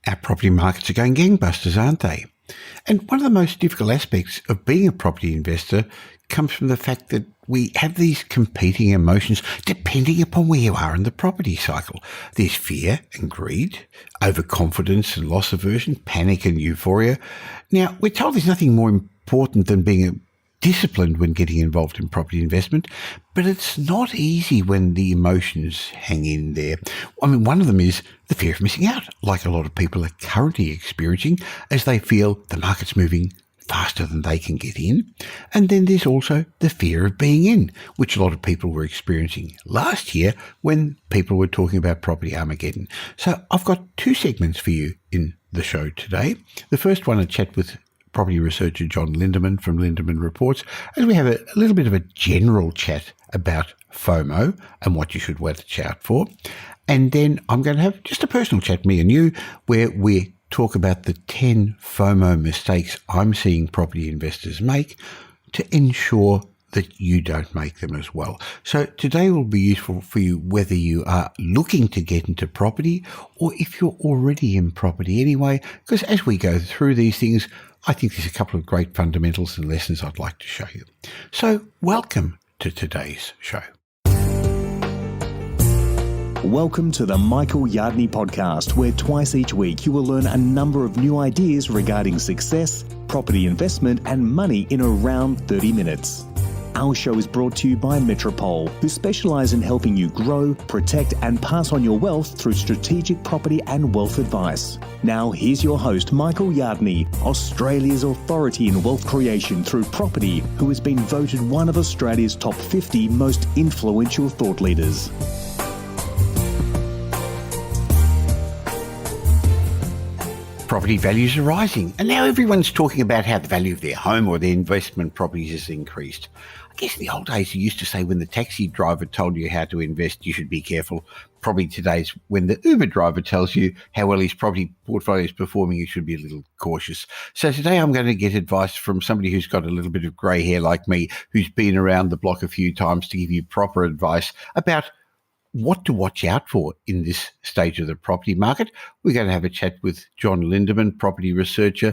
Our property markets are going gangbusters, aren't they? And one of the most difficult aspects of being a property investor comes from the fact that we have these competing emotions depending upon where you are in the property cycle. There's fear and greed, overconfidence and loss aversion, panic and euphoria. Now, we're told there's nothing more important than being disciplined when getting involved in property investment, but it's not easy when the emotions hang in there. I mean, one of them is the fear of missing out, like a lot of people are currently experiencing as they feel the market's moving faster than they can get in. And then there's also the fear of being in, which a lot of people were experiencing last year when people were talking about property Armageddon. So I've got two segments for you in the show today. The first one, a chat with property researcher John Lindeman from Lindeman Reports, as we have a little bit of a general chat about FOMO and what you should watch out for. And then I'm going to have just a personal chat, me and you, where we talk about the 10 FOMO mistakes I'm seeing property investors make to ensure that you don't make them as well. So today will be useful for you whether you are looking to get into property or if you're already in property anyway, because as we go through these things, I think there's a couple of great fundamentals and lessons I'd like to show you. So welcome to today's show. Welcome to the Michael Yardney podcast, where twice each week you will learn a number of new ideas regarding success, property investment and money in around 30 minutes. Our show is brought to you by Metropole, who specialise in helping you grow, protect and pass on your wealth through strategic property and wealth advice. Now here's your host, Michael Yardney, Australia's authority in wealth creation through property, who has been voted one of Australia's top 50 most influential thought leaders. Property values are rising, and now everyone's talking about how the value of their home or their investment properties has increased. I guess in the old days, you used to say when the taxi driver told you how to invest, you should be careful. Probably today's when the Uber driver tells you how well his property portfolio is performing, you should be a little cautious. So today I'm going to get advice from somebody who's got a little bit of grey hair like me, who's been around the block a few times to give you proper advice about what to watch out for in this stage of the property market. We're going to have a chat with John Lindeman, property researcher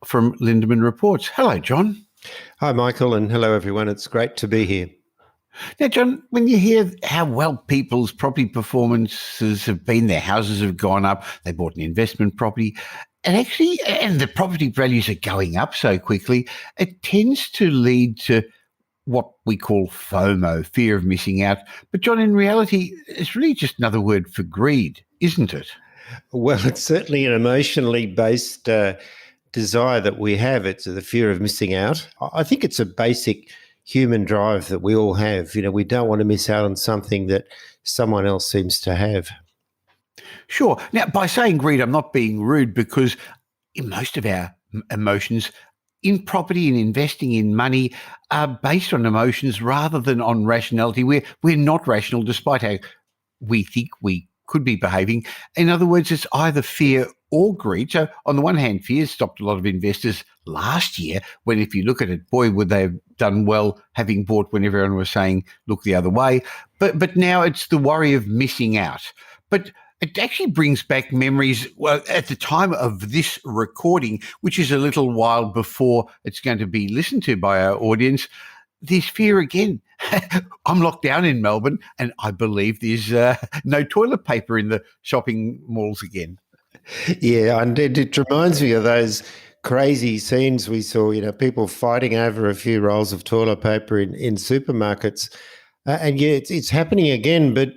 from Lindeman Reports. Hello, John. Hi, Michael, and hello, everyone. It's great to be here. Now, John, when you hear how well people's property performances have been, their houses have gone up, they bought an investment property, and the property values are going up so quickly, it tends to lead to what we call FOMO, fear of missing out. But John, in reality, it's really just another word for greed, isn't it? Well, it's certainly an emotionally based desire that we have. It's the fear of missing out. I think it's a basic human drive that we all have. You know, we don't want to miss out on something that someone else seems to have. Sure. Now, by saying greed, I'm not being rude, because in most of our emotions in property and investing in money are based on emotions rather than on rationality. We're not rational despite how we think we could be behaving. In other words, it's either fear or greed. So on the one hand, fear stopped a lot of investors last year when, if you look at it, boy, would they have done well having bought when everyone was saying, look the other way. But now it's the worry of missing out. But it actually brings back memories, well, at the time of this recording, which is a little while before it's going to be listened to by our audience. There's fear again. I'm locked down in Melbourne, and I believe there's no toilet paper in the shopping malls again. Yeah, and it reminds me of those crazy scenes we saw, people fighting over a few rolls of toilet paper in supermarkets. And yeah, it's happening again, but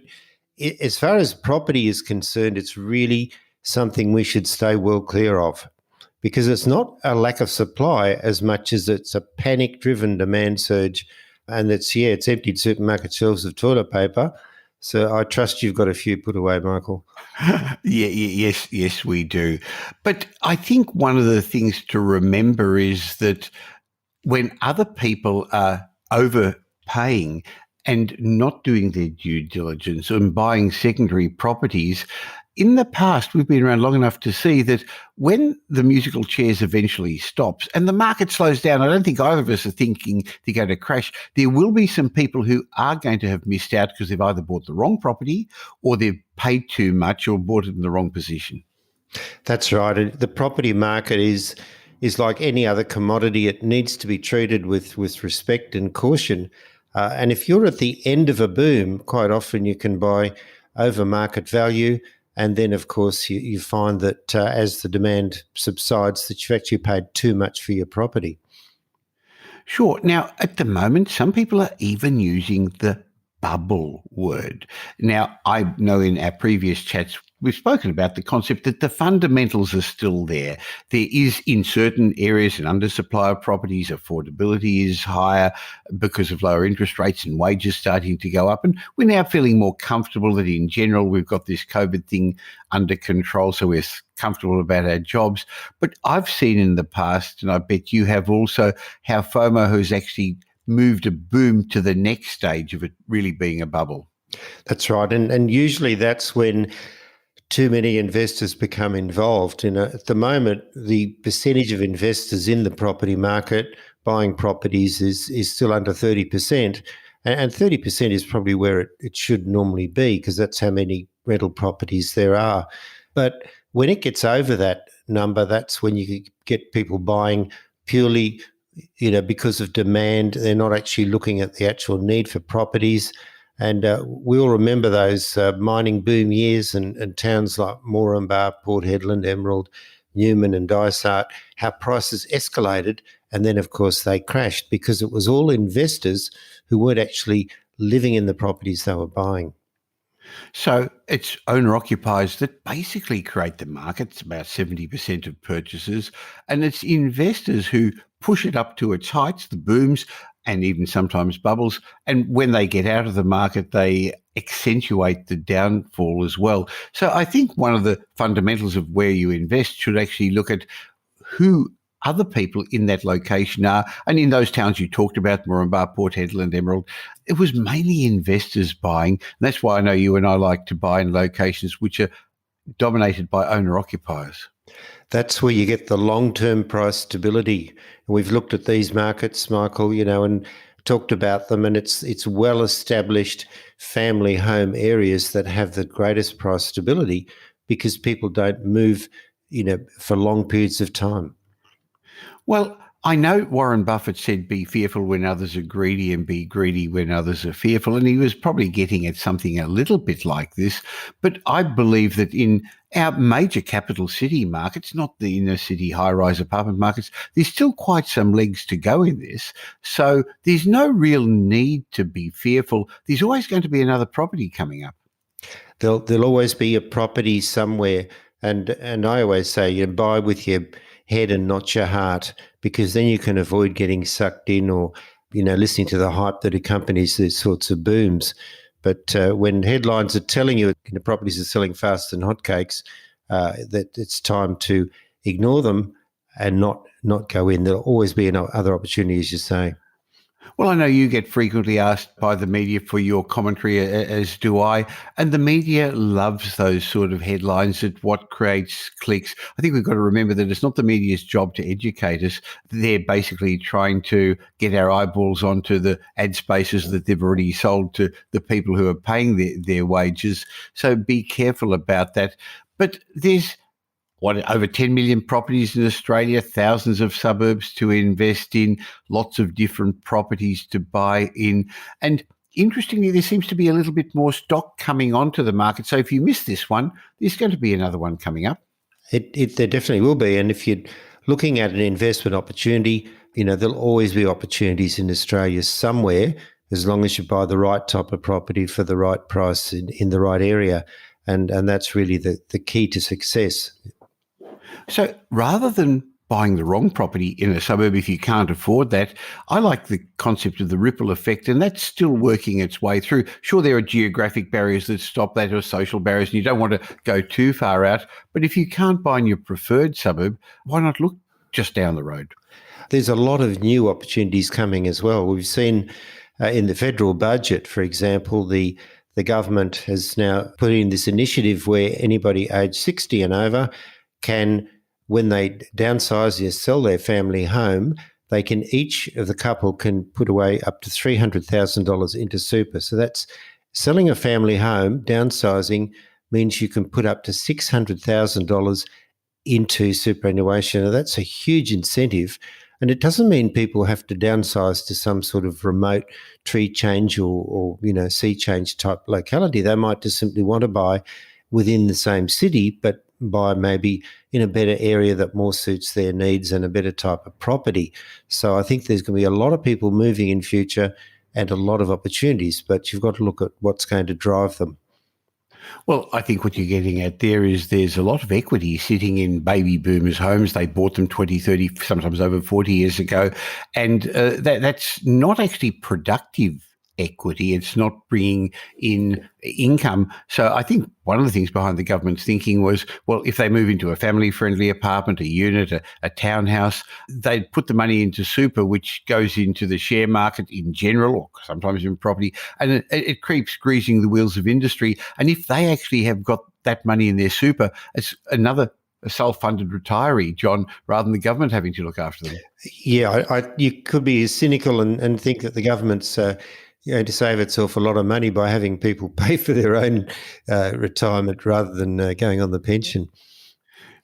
as far as property is concerned, it's really something we should stay well clear of, because it's not a lack of supply as much as it's a panic-driven demand surge, and it's emptied supermarket shelves of toilet paper. So I trust you've got a few put away, Michael. Yes, we do. But I think one of the things to remember is that when other people are overpaying and not doing their due diligence and buying secondary properties, in the past, we've been around long enough to see that when the musical chairs eventually stops and the market slows down, I don't think either of us are thinking they're going to crash. There will be some people who are going to have missed out because they've either bought the wrong property or they've paid too much or bought it in the wrong position. That's right. And the property market is like any other commodity. It needs to be treated with respect and caution. And if you're at the end of a boom, quite often you can buy over market value. And then, of course, you find that as the demand subsides, that you've actually paid too much for your property. Sure. Now, at the moment, some people are even using the bubble word. Now, I know in our previous chats, we've spoken about the concept that the fundamentals are still there. There is, in certain areas, an undersupply of properties. Affordability is higher because of lower interest rates and wages starting to go up. And we're now feeling more comfortable that in general, we've got this COVID thing under control. So we're comfortable about our jobs. But I've seen in the past, and I bet you have also, how FOMO has actually moved a boom to the next stage of it really being a bubble. That's right. And usually that's when too many investors become involved. At the moment, the percentage of investors in the property market buying properties is still under 30%. And 30% is probably where it should normally be, because that's how many rental properties there are. But when it gets over that number, that's when you get people buying purely because of demand. They're not actually looking at the actual need for properties. And we all remember those mining boom years and towns like Moranbah, Port Hedland, Emerald, Newman and Dysart, how prices escalated. And then, of course, they crashed because it was all investors who weren't actually living in the properties they were buying. So it's owner-occupiers that basically create the market. It's about 70% of purchases. And it's investors who push it up to its heights, the booms, and even sometimes bubbles. And when they get out of the market, they accentuate the downfall as well. So I think one of the fundamentals of where you invest should actually look at who other people in that location are. And in those towns you talked about, Moranbah, Port Hedland, Emerald, it was mainly investors buying. And that's why I know you and I like to buy in locations which are dominated by owner-occupiers. That's where you get the long-term price stability. We've looked at these markets, Michael, and talked about them, and it's well-established family home areas that have the greatest price stability because people don't move, for long periods of time. Well, I know Warren Buffett said be fearful when others are greedy and be greedy when others are fearful. And he was probably getting at something a little bit like this. But I believe that in our major capital city markets, not the inner city high-rise apartment markets, there's still quite some legs to go in this. So there's no real need to be fearful. There's always going to be another property coming up. There'll always be a property somewhere. And I always say, buy with your head and not your heart, because then you can avoid getting sucked in or, listening to the hype that accompanies these sorts of booms. But when headlines are telling you properties are selling faster than hotcakes, that it's time to ignore them and not go in. There'll always be other opportunities, you say. Well, I know you get frequently asked by the media for your commentary, as do I, and the media loves those sort of headlines that what creates clicks. I think we've got to remember that it's not the media's job to educate us. They're basically trying to get our eyeballs onto the ad spaces that they've already sold to the people who are paying their wages. So be careful about that. But there's over 10 million properties in Australia, thousands of suburbs to invest in, lots of different properties to buy in. And interestingly, there seems to be a little bit more stock coming onto the market. So if you miss this one, there's going to be another one coming up. There definitely will be. And if you're looking at an investment opportunity, there'll always be opportunities in Australia somewhere, as long as you buy the right type of property for the right price in the right area. And that's really the key to success. So rather than buying the wrong property in a suburb if you can't afford that, I like the concept of the ripple effect, and that's still working its way through. Sure, there are geographic barriers that stop that, or social barriers, and you don't want to go too far out. But if you can't buy in your preferred suburb, why not look just down the road? There's a lot of new opportunities coming as well. We've seen in the federal budget, for example, the government has now put in this initiative where anybody aged 60 and over can, when they downsize or sell their family home, each of the couple can put away up to $300,000 into super. So that's selling a family home, downsizing means you can put up to $600,000 into superannuation. And that's a huge incentive. And it doesn't mean people have to downsize to some sort of remote tree change or sea change type locality. They might just simply want to buy within the same city, but buy maybe in a better area that more suits their needs and a better type of property. So I think there's going to be a lot of people moving in future and a lot of opportunities, but you've got to look at what's going to drive them. Well, I think what you're getting at there is there's a lot of equity sitting in baby boomers' homes. They bought them 20, 30, sometimes over 40 years ago. And that's not actually productive equity. It's not bringing in income. So I think one of the things behind the government's thinking was, well, if they move into a family-friendly apartment, a unit, a townhouse, they'd put the money into super, which goes into the share market in general, or sometimes in property, and it keeps greasing the wheels of industry. And if they actually have got that money in their super, it's another self-funded retiree, John, rather than the government having to look after them. Yeah, you could be cynical and think that the government's to save itself a lot of money by having people pay for their own retirement rather than going on the pension.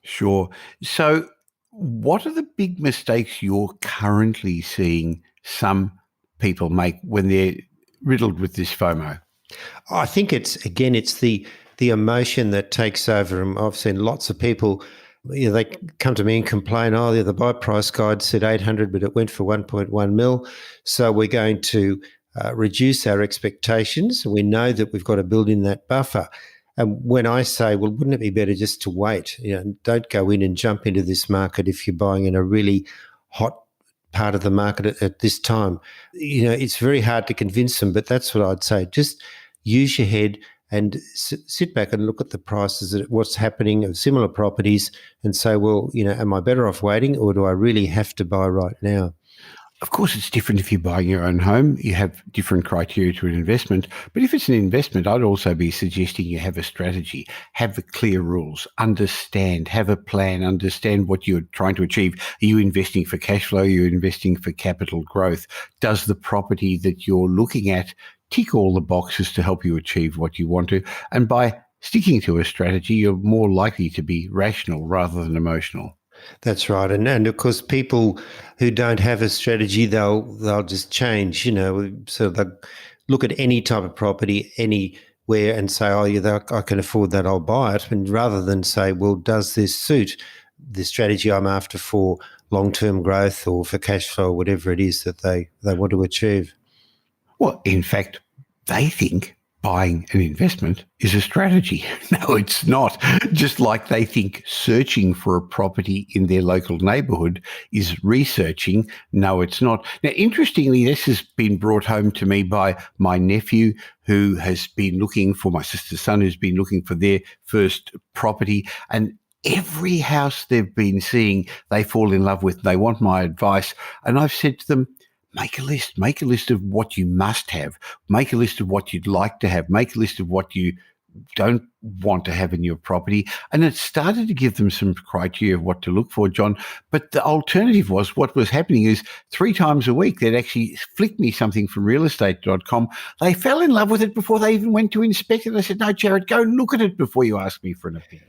Sure. So what are the big mistakes you're currently seeing some people make when they're riddled with this FOMO? I think it's the emotion that takes over. And I've seen lots of people, they come to me and complain, the buy price guide said 800, but it went for 1.1 mil. So we're going to reduce our expectations. We know that we've got to build in that buffer. And when I say, well, wouldn't it be better just to wait? Don't go in and jump into this market if you're buying in a really hot part of the market at this time. It's very hard to convince them, but that's what I'd say. Just use your head and sit back and look at the prices, at what's happening of similar properties and say, well, am I better off waiting or do I really have to buy right now? Of course, it's different if you're buying your own home. You have different criteria to an investment. But if it's an investment, I'd also be suggesting you have a strategy, have the clear rules, understand, have a plan, understand what you're trying to achieve. Are you investing for cash flow? Are you investing for capital growth? Does the property that you're looking at tick all the boxes to help you achieve what you want to? And by sticking to a strategy, you're more likely to be rational rather than emotional. That's right, and of course, people who don't have a strategy, they'll just change. So they look at any type of property anywhere and say, I can afford that, I'll buy it. And rather than say, well, does this suit the strategy I'm after for long-term growth or for cash flow, or whatever it is that they want to achieve? Well, in fact, they think buying an investment is a strategy. No, it's not. Just like they think searching for a property in their local neighbourhood is researching. No, it's not. Now, interestingly, this has been brought home to me by my nephew, who has been looking for my sister's son, who's been looking for their first property. And every house they've been seeing, they fall in love with. They want my advice. And I've said to them, make a list of what you must have, make a list of what you'd like to have, make a list of what you don't want to have in your property. And it started to give them some criteria of what to look for, John. But the alternative was, what was happening is 3 times a week, they'd actually flick me something from realestate.com. They fell in love with it before they even went to inspect it. I said, no, Jared, go look at it before you ask me for an opinion.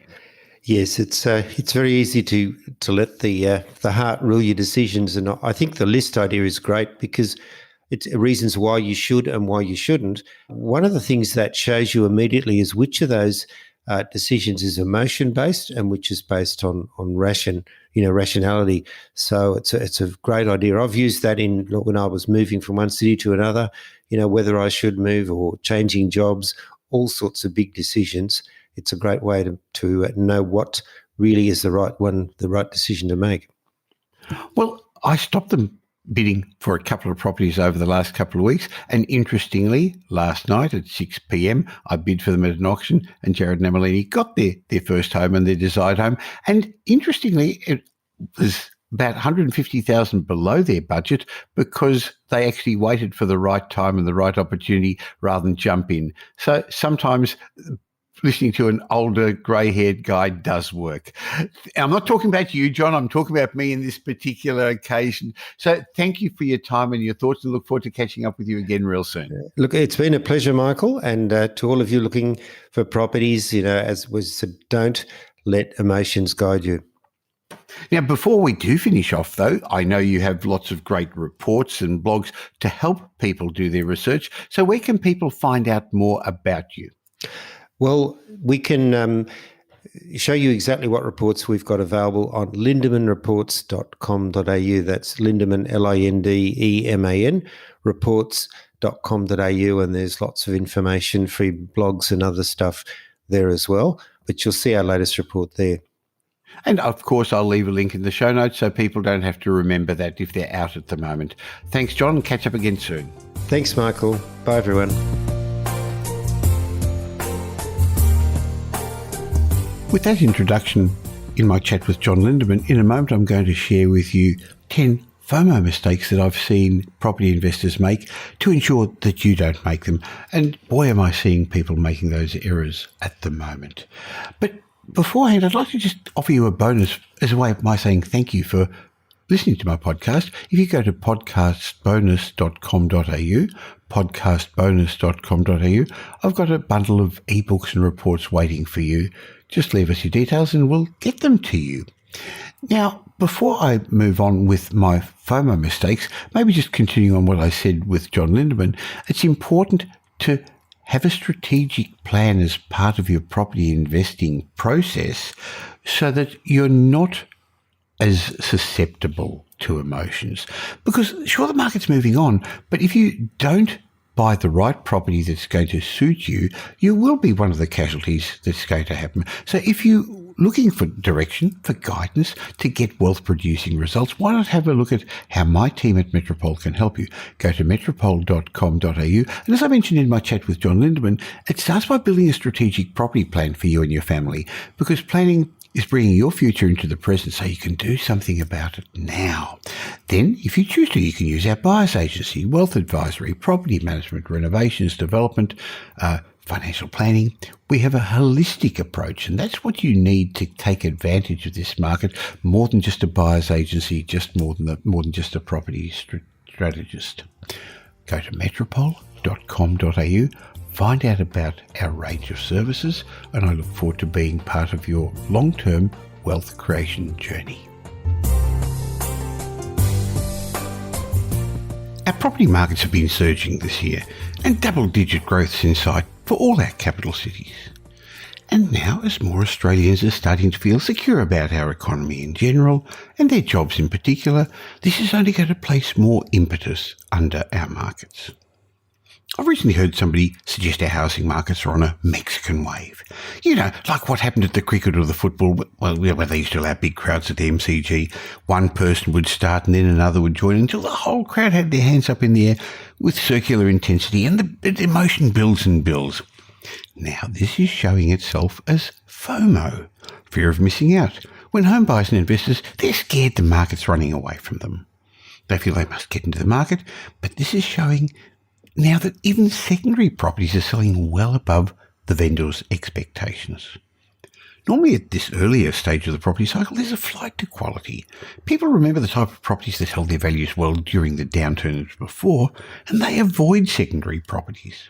Yes, it's very easy to let the heart rule your decisions, and I think the list idea is great because it's reasons why you should and why you shouldn't. One of the things that shows you immediately is which of those decisions is emotion based and which is based on rationality. So it's a great idea. I've used that when I was moving from one city to another. Whether I should move or changing jobs, all sorts of big decisions. It's a great way to know what really is the right decision to make. Well, I stopped them bidding for a couple of properties over the last couple of weeks. And interestingly, last night at 6 p.m, I bid for them at an auction, and Jared and Emmeline got their first home and their desired home. And interestingly, it was about $150,000 below their budget because they actually waited for the right time and the right opportunity rather than jump in. So sometimes listening to an older grey-haired guy does work. I'm not talking about you, John. I'm talking about me in this particular occasion. So thank you for your time and your thoughts, and look forward to catching up with you again real soon. Look, it's been a pleasure, Michael. And to all of you looking for properties, as was said, don't let emotions guide you. Now, before we do finish off, though, I know you have lots of great reports and blogs to help people do their research. So where can people find out more about you? Well, we can show you exactly what reports we've got available on lindemanreports.com.au. That's Lindeman, Lindeman, reports.com.au, and there's lots of information, free blogs and other stuff there as well. But you'll see our latest report there. And of course, I'll leave a link in the show notes so people don't have to remember that if they're out at the moment. Thanks, John. Catch up again soon. Thanks, Michael. Bye, everyone. With that introduction in my chat with John Lindeman, in a moment I'm going to share with you 10 FOMO mistakes that I've seen property investors make to ensure that you don't make them. And boy, am I seeing people making those errors at the moment. But beforehand, I'd like to just offer you a bonus as a way of my saying thank you for listening to my podcast. If you go to podcastbonus.com.au, I've got a bundle of ebooks and reports waiting for you. Just leave us your details and we'll get them to you. Now, before I move on with my FOMO mistakes, maybe just continuing on what I said with John Lindeman, it's important to have a strategic plan as part of your property investing process so that you're not as susceptible to emotions. Because sure, the market's moving on, but if you don't buy the right property that's going to suit you, you will be one of the casualties that's going to happen. So if you're looking for direction, for guidance, to get wealth-producing results, why not have a look at how my team at Metropole can help you? Go to metropole.com.au. And as I mentioned in my chat with John Lindeman, it starts by building a strategic property plan for you and your family, because planning is bringing your future into the present so you can do something about it now. Then, if you choose to, you can use our buyer's agency, wealth advisory, property management, renovations, development, financial planning. We have a holistic approach, and that's what you need to take advantage of this market, more than just a buyer's agency, more than just a property strategist. Go to metropole.com.au. Find out about our range of services, and I look forward to being part of your long-term wealth creation journey. Our property markets have been surging this year, and double-digit growth's in sight for all our capital cities. And now, as more Australians are starting to feel secure about our economy in general, and their jobs in particular, this is only going to place more impetus under our markets. I've recently heard somebody suggest our housing markets are on a Mexican wave. You know, like what happened at the cricket or the football, where they used to allow big crowds at the MCG. One person would start and then another would join until the whole crowd had their hands up in the air with circular intensity, and the emotion builds and builds. Now, this is showing itself as FOMO, fear of missing out. When home buyers and investors, they're scared the market's running away from them. They feel they must get into the market, but this is showing now that even secondary properties are selling well above the vendor's expectations. Normally at this earlier stage of the property cycle, there's a flight to quality. People remember the type of properties that held their values well during the downturns before, and they avoid secondary properties.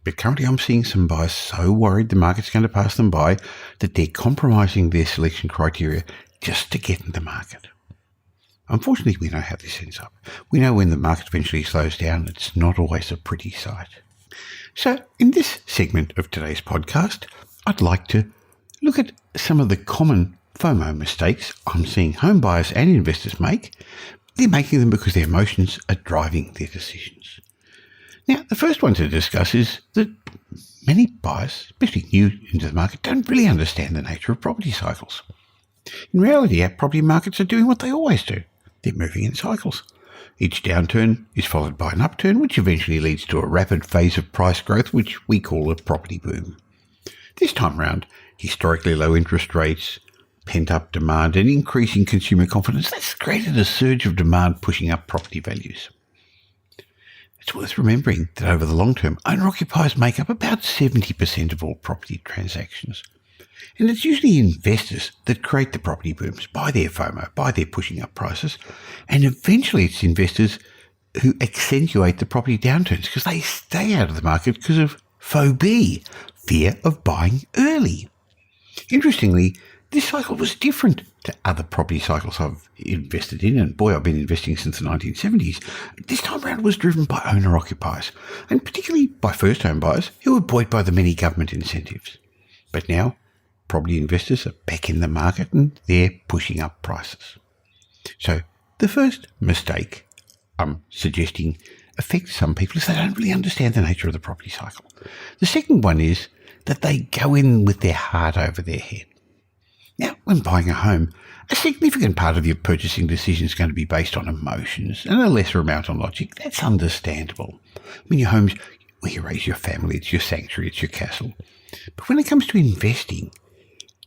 But currently I'm seeing some buyers so worried the market's going to pass them by that they're compromising their selection criteria just to get in the market. Unfortunately, we know how this ends up. We know when the market eventually slows down, it's not always a pretty sight. So, in this segment of today's podcast, I'd like to look at some of the common FOMO mistakes I'm seeing home buyers and investors make. They're making them because their emotions are driving their decisions. Now, the first one to discuss is that many buyers, especially new into the market, don't really understand the nature of property cycles. In reality, our property markets are doing what they always do. They're moving in cycles. Each downturn is followed by an upturn, which eventually leads to a rapid phase of price growth, which we call a property boom. This time round, historically low interest rates, pent-up demand, and increasing consumer confidence, that's created a surge of demand pushing up property values. It's worth remembering that over the long term, owner-occupiers make up about 70% of all property transactions. And it's usually investors that create the property booms by their FOMO, by their pushing up prices. And eventually it's investors who accentuate the property downturns because they stay out of the market because of phobia, fear of buying early. Interestingly, this cycle was different to other property cycles I've invested in, and boy, I've been investing since the 1970s. This time around it was driven by owner-occupiers, and particularly by first-home buyers who were buoyed by the many government incentives. But now, property investors are back in the market and they're pushing up prices. So, the first mistake I'm suggesting affects some people is they don't really understand the nature of the property cycle. The second one is that they go in with their heart over their head. Now, when buying a home, a significant part of your purchasing decision is going to be based on emotions and a lesser amount on logic. That's understandable. I mean, your home's where you raise your family, it's your sanctuary, it's your castle. But when it comes to investing,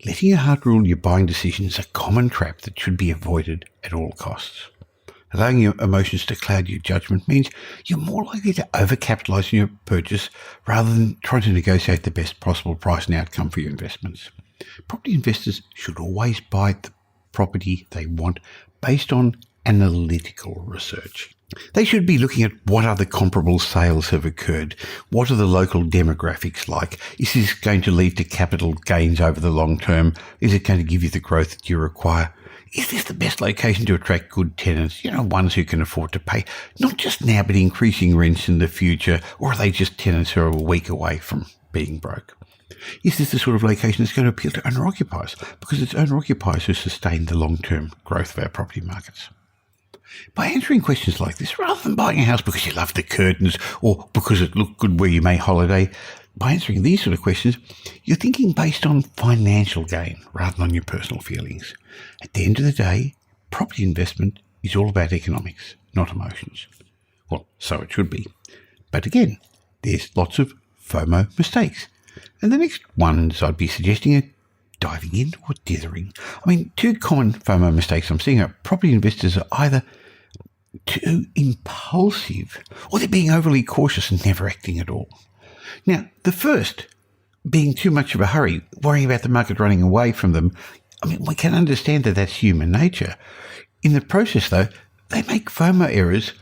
letting your heart rule your buying decisions is a common trap that should be avoided at all costs. Allowing your emotions to cloud your judgment means you're more likely to overcapitalise your purchase rather than trying to negotiate the best possible price and outcome for your investments. Property investors should always buy the property they want based on analytical research. They should be looking at what other comparable sales have occurred. What are the local demographics like? Is this going to lead to capital gains over the long term? Is it going to give you the growth that you require? Is this the best location to attract good tenants, ones who can afford to pay, not just now, but increasing rents in the future? Or are they just tenants who are a week away from being broke? Is this the sort of location that's going to appeal to owner-occupiers? Because it's owner-occupiers who sustain the long-term growth of our property markets. By answering questions like this, rather than buying a house because you love the curtains or because it looked good where you may holiday, by answering these sort of questions, you're thinking based on financial gain rather than on your personal feelings. At the end of the day, property investment is all about economics, not emotions. Well, so it should be. But again, there's lots of FOMO mistakes. And the next ones I'd be suggesting are diving in or dithering. I mean, two common FOMO mistakes I'm seeing are property investors are either too impulsive or they're being overly cautious and never acting at all. Now, the first, being too much of a hurry, worrying about the market running away from them, I mean, we can understand that that's human nature. In the process, though, they make FOMO errors,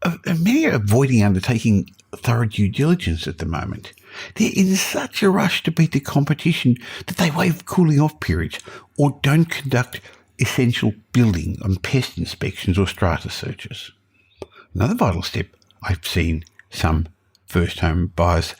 and many are avoiding undertaking thorough due diligence at the moment. They're in such a rush to beat the competition that they waive cooling off periods or don't conduct essential building and pest inspections or strata searches. Another vital step I've seen some first home buyers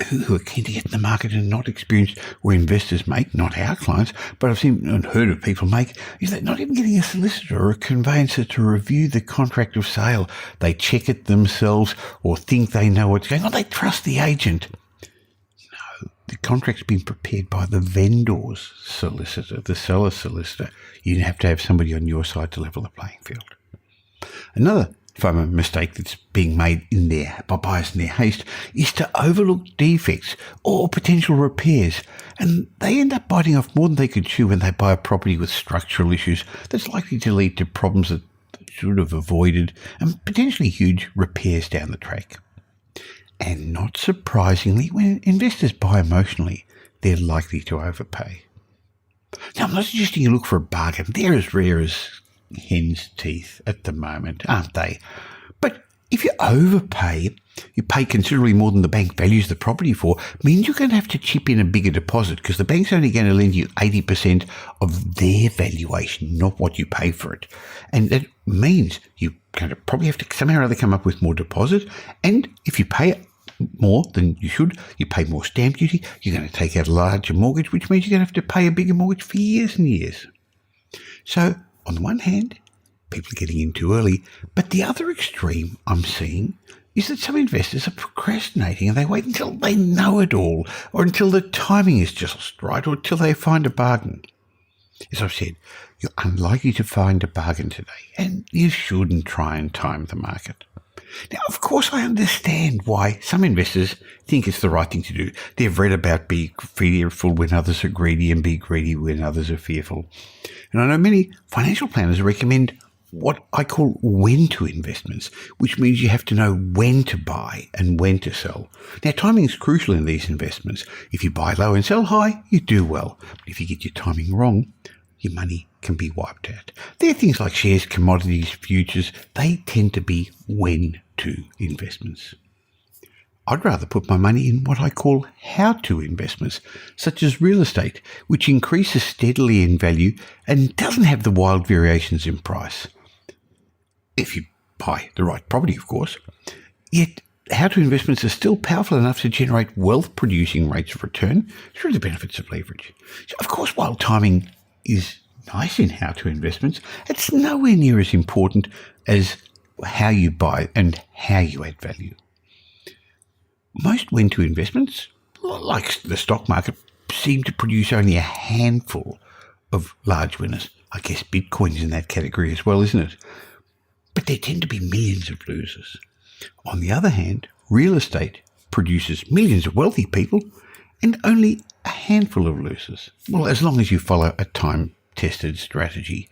who are keen to get in the market and not experienced where investors make, not our clients, but I've seen and heard of people make, is that not even getting a solicitor or a conveyancer to review the contract of sale. They check it themselves or think they know what's going on. They trust the agent. No, the contract's been prepared by the vendor's solicitor, the seller's solicitor. You have to have somebody on your side to level the playing field. Another FOMO mistake that's being made by buyers in their haste is to overlook defects or potential repairs, and they end up biting off more than they could chew when they buy a property with structural issues that's likely to lead to problems that they should have avoided and potentially huge repairs down the track. And not surprisingly, when investors buy emotionally, they're likely to overpay. Now, I'm not suggesting you look for a bargain. They're as rare as hen's teeth at the moment, aren't they? But if you overpay, you pay considerably more than the bank values the property for, means you're going to have to chip in a bigger deposit because the bank's only going to lend you 80% of their valuation, not what you pay for it. And that means you're going to probably have to somehow or other come up with more deposit. And if you pay more than you should, you pay more stamp duty, you're going to take out a larger mortgage, which means you're going to have to pay a bigger mortgage for years and years. So, on the one hand, people are getting in too early, but the other extreme I'm seeing is that some investors are procrastinating and they wait until they know it all, or until the timing is just right, or until they find a bargain. As I've said, you're unlikely to find a bargain today, and you shouldn't try and time the market. Now, of course, I understand why some investors think it's the right thing to do. They've read about be fearful when others are greedy and be greedy when others are fearful. And I know many financial planners recommend what I call when-to investments, which means you have to know when to buy and when to sell. Now, timing is crucial in these investments. If you buy low and sell high, you do well. But if you get your timing wrong, your money can be wiped out. They're things like shares, commodities, futures. They tend to be when-to investments. I'd rather put my money in what I call how-to investments, such as real estate, which increases steadily in value and doesn't have the wild variations in price. If you buy the right property, of course. Yet, how-to investments are still powerful enough to generate wealth-producing rates of return through the benefits of leverage. So, of course, while timing is nice in how-to investments, it's nowhere near as important as how you buy and how you add value. Most when-to investments, like the stock market, seem to produce only a handful of large winners. I guess Bitcoin's in that category as well, isn't it? But there tend to be millions of losers. On the other hand, real estate produces millions of wealthy people and only a handful of losers. Well, as long as you follow a time-tested strategy,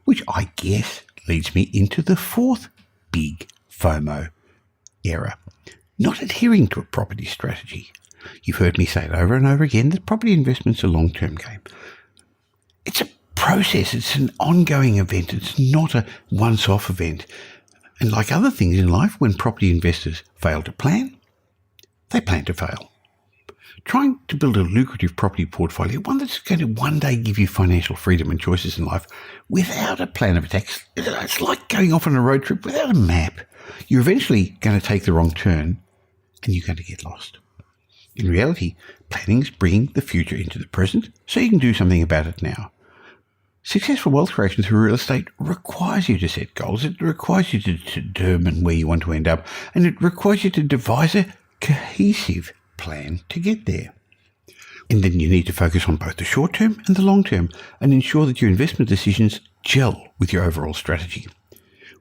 which I guess leads me into the fourth big FOMO error. Not adhering to a property strategy. You've heard me say it over and over again that property investment's a long-term game. It's a process. It's an ongoing event. It's not a once-off event. And like other things in life, when property investors fail to plan, they plan to fail. Trying to build a lucrative property portfolio, one that's going to one day give you financial freedom and choices in life, without a plan of attack, it's like going off on a road trip without a map. You're eventually going to take the wrong turn and you're going to get lost. In reality, planning's bringing the future into the present so you can do something about it now. Successful wealth creation through real estate requires you to set goals. It requires you to determine where you want to end up, and it requires you to devise a cohesive plan to get there. And then you need to focus on both the short term and the long term and ensure that your investment decisions gel with your overall strategy.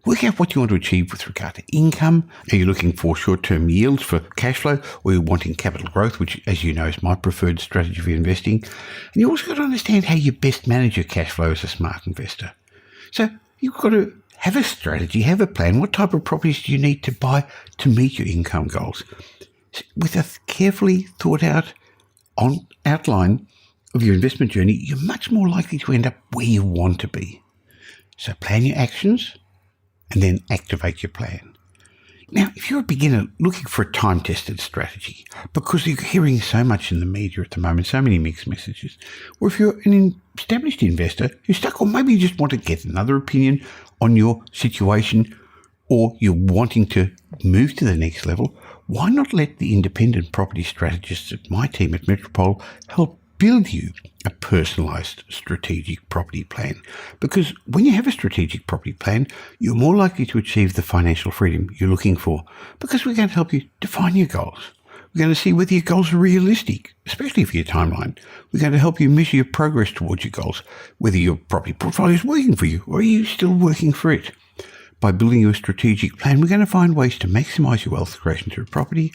Work out what you want to achieve with regard to income. Are you looking for short-term yields for cash flow, or are you wanting capital growth, which, as you know, is my preferred strategy for investing? And you also got to understand how you best manage your cash flow as a smart investor. So you've got to have a strategy, have a plan. What type of properties do you need to buy to meet your income goals? With a carefully thought out outline of your investment journey, you're much more likely to end up where you want to be. So plan your actions and then activate your plan. Now, if you're a beginner looking for a time-tested strategy, because you're hearing so much in the media at the moment, so many mixed messages, or if you're an established investor who's stuck, or maybe you just want to get another opinion on your situation, or you're wanting to move to the next level, why not let the independent property strategists at my team at Metropole help build you a personalised strategic property plan? Because when you have a strategic property plan, you're more likely to achieve the financial freedom you're looking for, because we're going to help you define your goals. We're going to see whether your goals are realistic, especially for your timeline. We're going to help you measure your progress towards your goals, whether your property portfolio is working for you or are you still working for it. By building you a strategic plan, we're going to find ways to maximise your wealth creation through property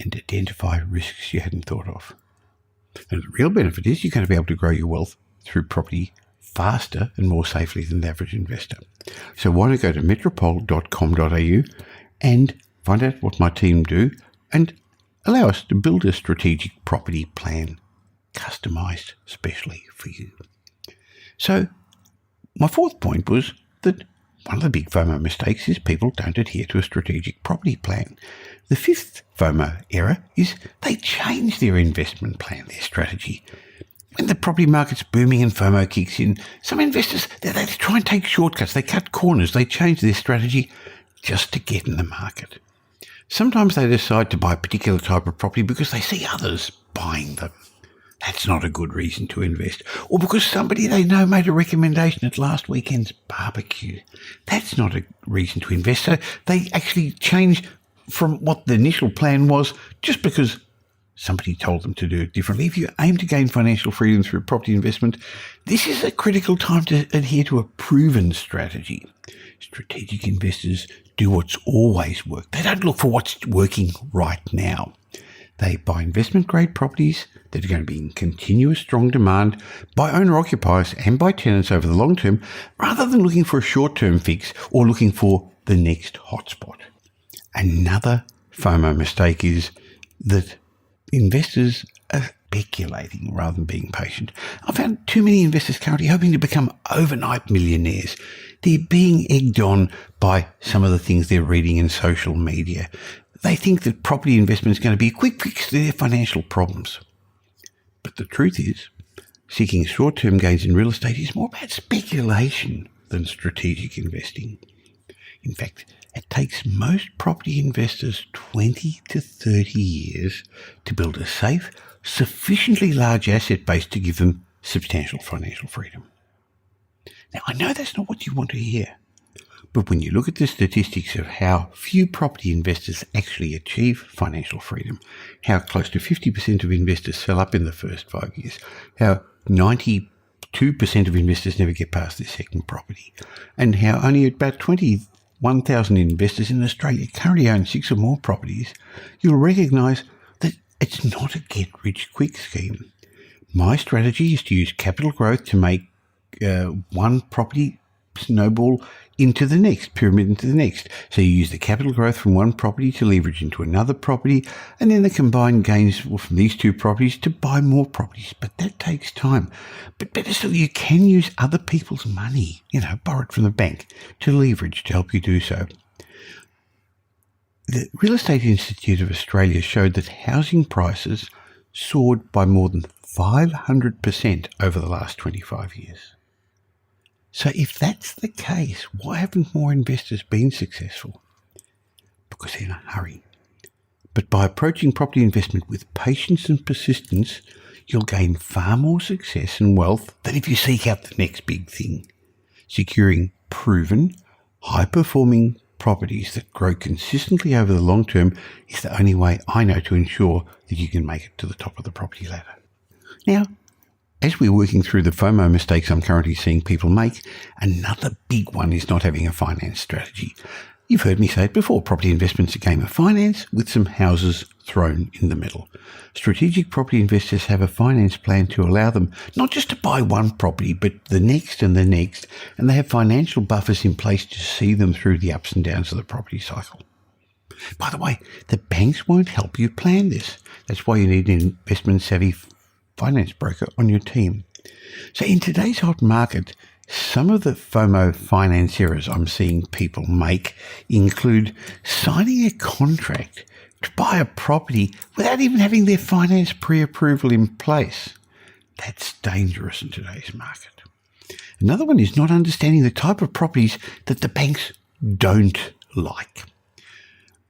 and identify risks you hadn't thought of. And the real benefit is you're going to be able to grow your wealth through property faster and more safely than the average investor. So why don't you go to metropole.com.au and find out what my team do and allow us to build a strategic property plan customised specially for you. So my fourth point was that one of the big FOMO mistakes is people don't adhere to a strategic property plan. The fifth FOMO error is they change their investment plan, their strategy. When the property market's booming and FOMO kicks in, some investors, they try and take shortcuts. They cut corners. They change their strategy just to get in the market. Sometimes they decide to buy a particular type of property because they see others buying them. That's not a good reason to invest. Or because somebody they know made a recommendation at last weekend's barbecue. That's not a reason to invest. So they actually change from what the initial plan was just because somebody told them to do it differently. If you aim to gain financial freedom through property investment, this is a critical time to adhere to a proven strategy. Strategic investors do what's always worked. They don't look for what's working right now. They buy investment-grade properties that are going to be in continuous strong demand by owner-occupiers and by tenants over the long term, rather than looking for a short-term fix or looking for the next hotspot. Another FOMO mistake is that investors are speculating rather than being patient. I found too many investors currently hoping to become overnight millionaires. They're being egged on by some of the things they're reading in social media. They think that property investment is going to be a quick fix to their financial problems. But the truth is, seeking short-term gains in real estate is more about speculation than strategic investing. In fact, it takes most property investors 20 to 30 years to build a safe, sufficiently large asset base to give them substantial financial freedom. Now, I know that's not what you want to hear, but when you look at the statistics of how few property investors actually achieve financial freedom, how close to 50% of investors sell up in the first 5 years, how 92% of investors never get past their second property, and how only about 21,000 investors in Australia currently own 6 or more properties, you'll recognise that it's not a get-rich-quick scheme. My strategy is to use capital growth to make one property snowball into the next, pyramid into the next. So you use the capital growth from one property to leverage into another property, and then the combined gains from these two properties to buy more properties. But that takes time. But better still, you can use other people's money, borrowed from the bank, to leverage to help you do so. The Real Estate Institute of Australia showed that housing prices soared by more than 500% over the last 25 years. So if that's the case, why haven't more investors been successful? Because they're in a hurry. But by approaching property investment with patience and persistence, you'll gain far more success and wealth than if you seek out the next big thing. Securing proven, high-performing properties that grow consistently over the long term is the only way I know to ensure that you can make it to the top of the property ladder. Now, as we're working through the FOMO mistakes I'm currently seeing people make, another big one is not having a finance strategy. You've heard me say it before, property investment's a game of finance with some houses thrown in the middle. Strategic property investors have a finance plan to allow them not just to buy one property, but the next and the next, and they have financial buffers in place to see them through the ups and downs of the property cycle. By the way, the banks won't help you plan this. That's why you need an investment-savvy finance broker on your team. So in today's hot market, some of the FOMO finance errors I'm seeing people make include signing a contract to buy a property without even having their finance pre-approval in place. That's dangerous in today's market. Another one is not understanding the type of properties that the banks don't like.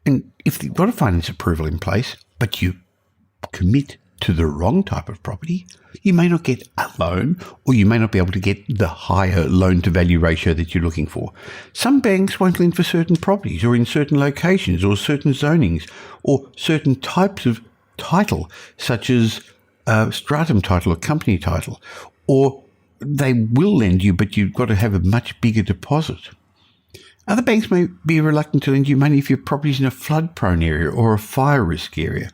And if you've got a finance approval in place, but you commit to the wrong type of property, you may not get a loan, or you may not be able to get the higher loan-to-value ratio that you're looking for. Some banks won't lend for certain properties, or in certain locations, or certain zonings, or certain types of title, such as stratum title or company title, or they will lend you, but you've got to have a much bigger deposit. Other banks may be reluctant to lend you money if your property's in a flood-prone area or a fire risk area.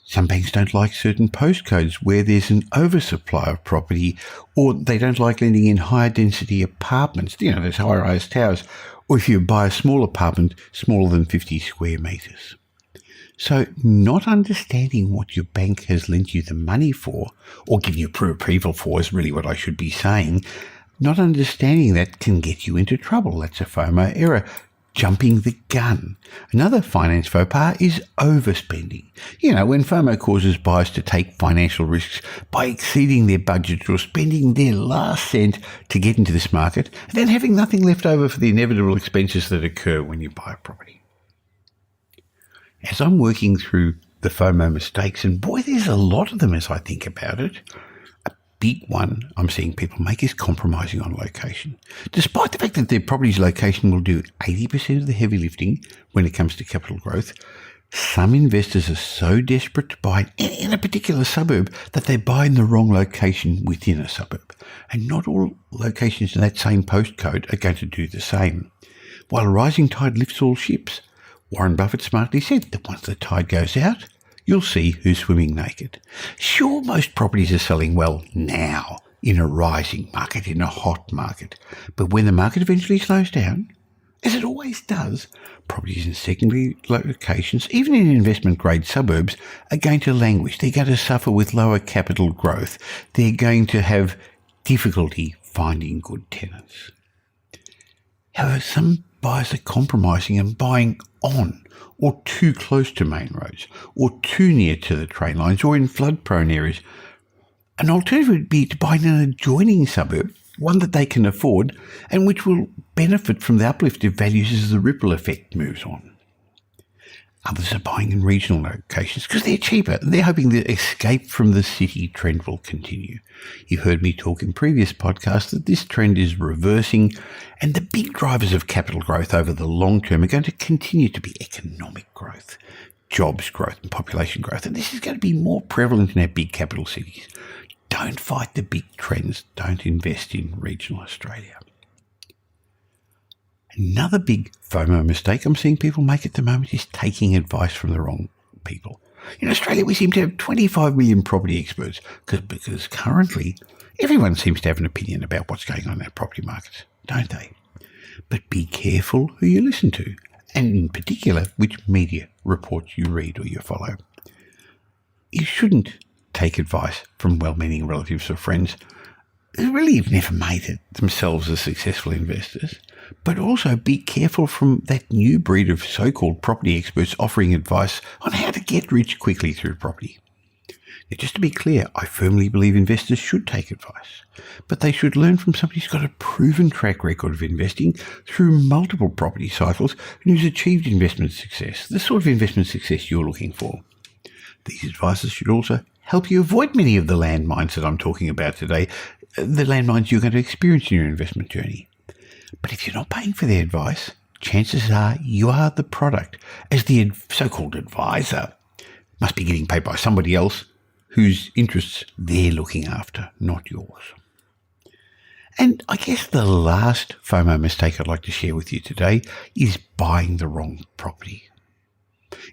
Some banks don't like certain postcodes where there's an oversupply of property, or they don't like lending in higher density apartments, those high-rise towers, or if you buy a small apartment smaller than 50 square metres. So not understanding what your bank has lent you the money for, or given you pre-approval for, is really what I should be saying. Not understanding that can get you into trouble. That's a FOMO error. Jumping the gun. Another finance faux pas is overspending. When FOMO causes buyers to take financial risks by exceeding their budgets or spending their last cent to get into this market, and then having nothing left over for the inevitable expenses that occur when you buy a property. As I'm working through the FOMO mistakes, and boy, there's a lot of them as I think about it, big one I'm seeing people make is compromising on location. Despite the fact that their property's location will do 80% of the heavy lifting when it comes to capital growth, some investors are so desperate to buy in a particular suburb that they buy in the wrong location within a suburb. And not all locations in that same postcode are going to do the same. While a rising tide lifts all ships, Warren Buffett smartly said that once the tide goes out, you'll see who's swimming naked. Sure, most properties are selling well now in a rising market, in a hot market. But when the market eventually slows down, as it always does, properties in secondary locations, even in investment-grade suburbs, are going to languish. They're going to suffer with lower capital growth. They're going to have difficulty finding good tenants. However, some buyers are compromising and buying on or too close to main roads or too near to the train lines or in flood-prone areas. An alternative would be to buy in an adjoining suburb, one that they can afford and which will benefit from the uplift of values as the ripple effect moves on. Others are buying in regional locations because they're cheaper and they're hoping the escape from the city trend will continue. You've heard me talk in previous podcasts that this trend is reversing and the big drivers of capital growth over the long term are going to continue to be economic growth, jobs growth and population growth, and this is going to be more prevalent in our big capital cities. Don't fight the big trends. Don't invest in regional Australia. Another big FOMO mistake I'm seeing people make at the moment is taking advice from the wrong people. In Australia, we seem to have 25 million property experts because currently everyone seems to have an opinion about what's going on in our property markets, don't they? But be careful who you listen to, and in particular, which media reports you read or you follow. You shouldn't take advice from well-meaning relatives or friends who really have never made it themselves as successful investors. But also be careful from that new breed of so-called property experts offering advice on how to get rich quickly through property. Now, just to be clear, I firmly believe investors should take advice, but they should learn from somebody who's got a proven track record of investing through multiple property cycles and who's achieved investment success, the sort of investment success you're looking for. These advisors should also help you avoid many of the landmines that I'm talking about today, the landmines you're going to experience in your investment journey. But if you're not paying for their advice, chances are you are the product, as the so-called advisor must be getting paid by somebody else whose interests they're looking after, not yours. And I guess the last FOMO mistake I'd like to share with you today is buying the wrong property.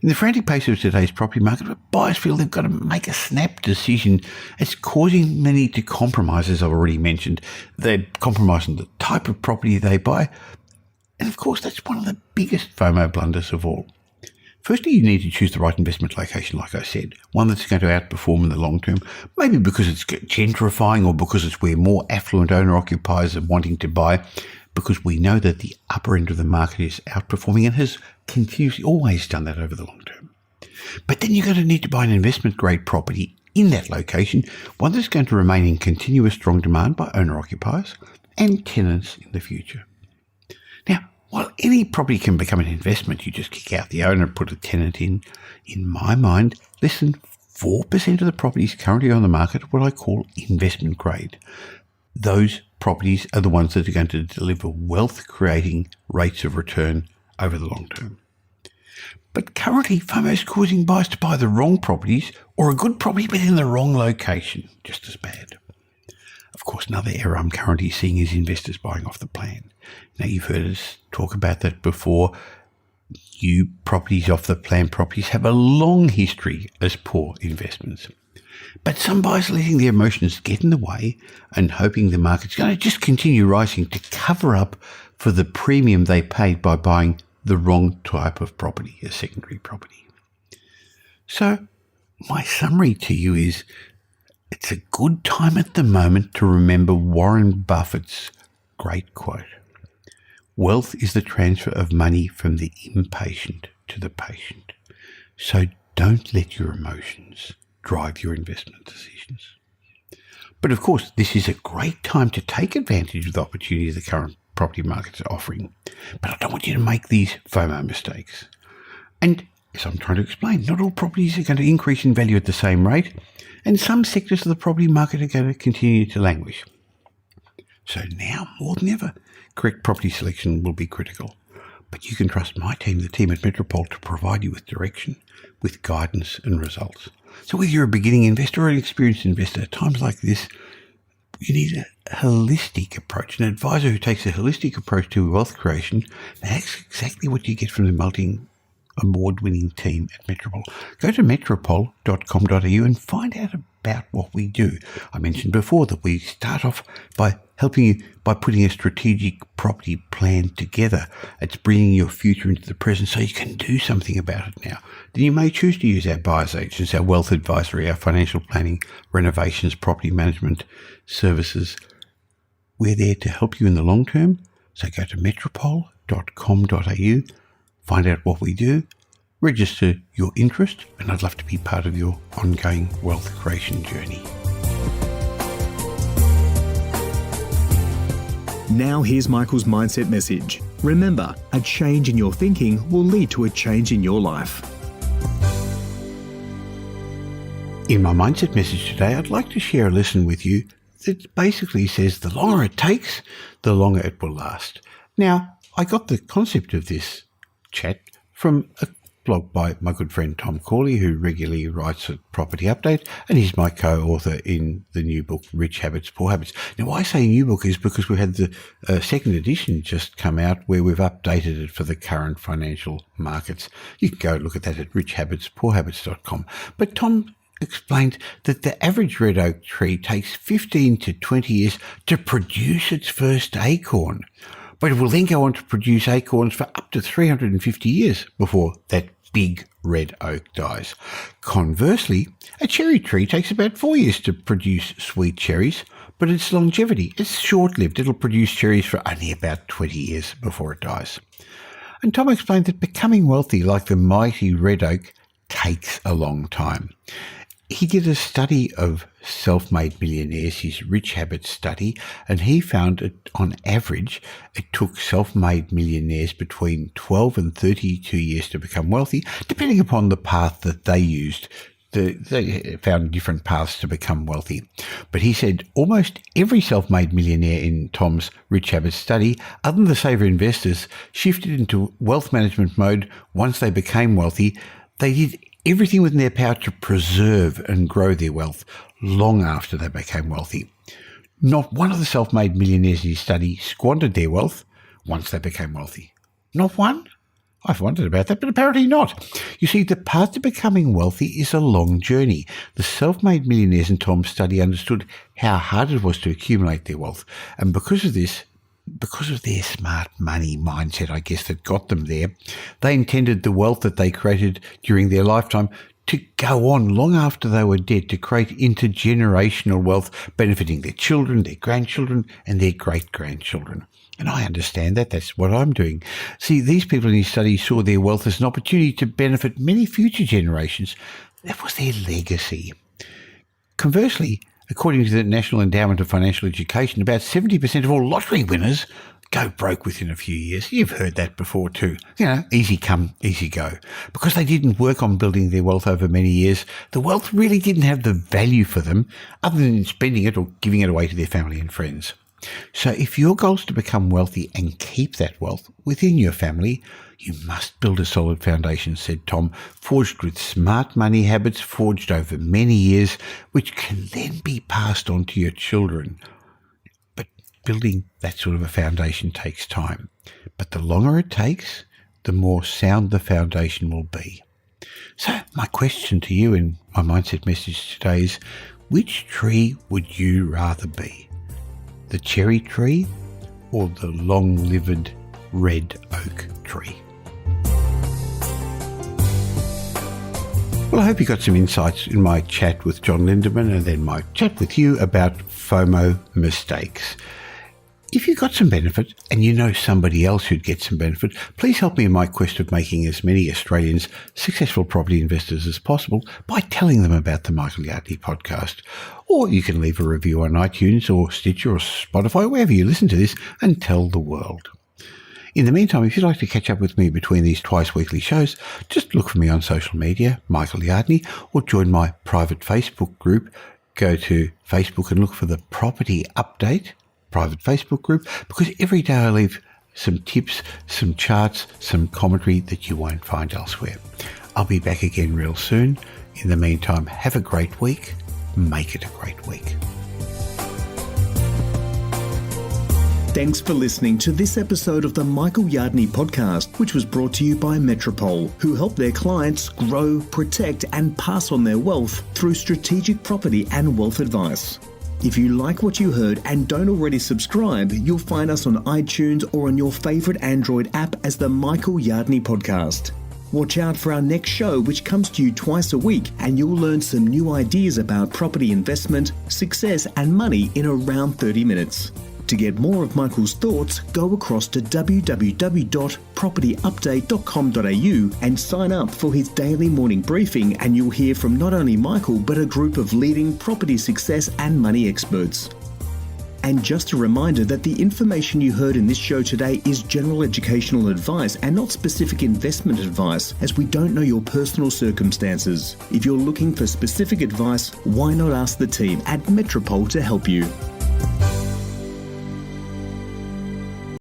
In the frantic pace of today's property market, buyers feel they've got to make a snap decision. It's causing many to compromise, as I've already mentioned. They're compromising the type of property they buy. And of course, that's one of the biggest FOMO blunders of all. Firstly, you need to choose the right investment location, like I said, one that's going to outperform in the long term, maybe because it's gentrifying or because it's where more affluent owner-occupiers are wanting to buy, because we know that the upper end of the market is outperforming and has continuously always done that over the long term. But then you're going to need to buy an investment-grade property in that location, one that's going to remain in continuous strong demand by owner-occupiers and tenants in the future. Now, while any property can become an investment, you just kick out the owner and put a tenant in my mind, less than 4% of the properties currently on the market are what I call investment grade. Those properties are the ones that are going to deliver wealth-creating rates of return over the long term. But currently, FOMO is causing buyers to buy the wrong properties or a good property but in the wrong location, just as bad. Of course, another error I'm currently seeing is investors buying off the plan. Now, you've heard us talk about that before. New properties off the plan properties have a long history as poor investments. But some buyers are letting their emotions get in the way and hoping the market's going to just continue rising to cover up for the premium they paid by buying the wrong type of property, a secondary property. So my summary to you is it's a good time at the moment to remember Warren Buffett's great quote. Wealth is the transfer of money from the impatient to the patient. So don't let your emotions drive your investment decisions. But of course, this is a great time to take advantage of the opportunity the current property markets are offering. But I don't want you to make these FOMO mistakes. And as I'm trying to explain, not all properties are going to increase in value at the same rate, and some sectors of the property market are going to continue to languish. So now, more than ever, correct property selection will be critical. But you can trust my team, the team at Metropole, to provide you with direction, with guidance and results. So whether you're a beginning investor or an experienced investor, at times like this, you need a holistic approach, an advisor who takes a holistic approach to wealth creation. That's exactly what you get from the multi-award-winning team at Metropole. Go to metropole.com.au and find out about what we do. I mentioned before that we start off by helping you by putting a strategic property plan together. It's bringing your future into the present so you can do something about it now. Then you may choose to use our buyer's agents, our wealth advisory, our financial planning, renovations, property management services. We're there to help you in the long term. So go to metropole.com.au yardney.com.au. Find out what we do, register your interest, and I'd love to be part of your ongoing wealth creation journey. Now here's Michael's mindset message. Remember, a change in your thinking will lead to a change in your life. In my mindset message today, I'd like to share a lesson with you that basically says the longer it takes, the longer it will last. Now, I got the concept of this chat from a blog by my good friend Tom Corley, who regularly writes a property update, and he's my co-author in the new book, Rich Habits, Poor Habits. Now, why I say new book is because we had the second edition just come out where we've updated it for the current financial markets. You can go look at that at richhabitspoorhabits.com. But Tom explained that the average red oak tree takes 15 to 20 years to produce its first acorn, but it will then go on to produce acorns for up to 350 years before that big red oak dies. Conversely, a cherry tree takes about 4 years to produce sweet cherries, but its longevity is short-lived. It'll produce cherries for only about 20 years before it dies. And Tom explained that becoming wealthy like the mighty red oak takes a long time. He did a study of self-made millionaires, his Rich Habits study, and he found that on average it took self-made millionaires between 12 and 32 years to become wealthy, depending upon the path that they used. They found different paths to become wealthy. But he said almost every self-made millionaire in Tom's Rich Habits study, other than the saver investors, shifted into wealth management mode once they became wealthy. They did everything within their power to preserve and grow their wealth long after they became wealthy. Not one of the self-made millionaires in his study squandered their wealth once they became wealthy. Not one? I've wondered about that, but apparently not. You see, the path to becoming wealthy is a long journey. The self-made millionaires in Tom's study understood how hard it was to accumulate their wealth, and because of their smart money mindset, I guess, that got them there, they intended the wealth that they created during their lifetime to go on long after they were dead, to create intergenerational wealth benefiting their children, their grandchildren, and their great-grandchildren. And I understand that. That's what I'm doing. See, these people in his study saw their wealth as an opportunity to benefit many future generations. That was their legacy. Conversely, according to the National Endowment of Financial Education, about 70% of all lottery winners go broke within a few years. You've heard that before too. Easy come, easy go. Because they didn't work on building their wealth over many years, the wealth really didn't have the value for them other than spending it or giving it away to their family and friends. So if your goal is to become wealthy and keep that wealth within your family, you must build a solid foundation, said Tom, forged with smart money habits forged over many years, which can then be passed on to your children. But building that sort of a foundation takes time. But the longer it takes, the more sound the foundation will be. So my question to you in my mindset message today is, which tree would you rather be? The cherry tree or the long-lived red oak tree? Well, I hope you got some insights in my chat with John Lindeman and then my chat with you about FOMO mistakes. If you got some benefit and you know somebody else who'd get some benefit, please help me in my quest of making as many Australians successful property investors as possible by telling them about the Michael Yardney podcast. Or you can leave a review on iTunes or Stitcher or Spotify, wherever you listen to this, and tell the world. In the meantime, if you'd like to catch up with me between these twice-weekly shows, just look for me on social media, Michael Yardney, or join my private Facebook group. Go to Facebook and look for the Property Update private Facebook group, because every day I leave some tips, some charts, some commentary that you won't find elsewhere. I'll be back again real soon. In the meantime, have a great week. Make it a great week. Thanks for listening to this episode of the Michael Yardney podcast, which was brought to you by Metropole, who help their clients grow, protect, and pass on their wealth through strategic property and wealth advice. If you like what you heard and don't already subscribe, you'll find us on iTunes or on your favourite Android app as the Michael Yardney podcast. Watch out for our next show, which comes to you twice a week, and you'll learn some new ideas about property investment, success, and money in around 30 minutes. To get more of Michael's thoughts, go across to www.propertyupdate.com.au and sign up for his daily morning briefing, and you'll hear from not only Michael but a group of leading property success and money experts. And just a reminder that the information you heard in this show today is general educational advice and not specific investment advice, as we don't know your personal circumstances. If you're looking for specific advice, why not ask the team at Metropole to help you?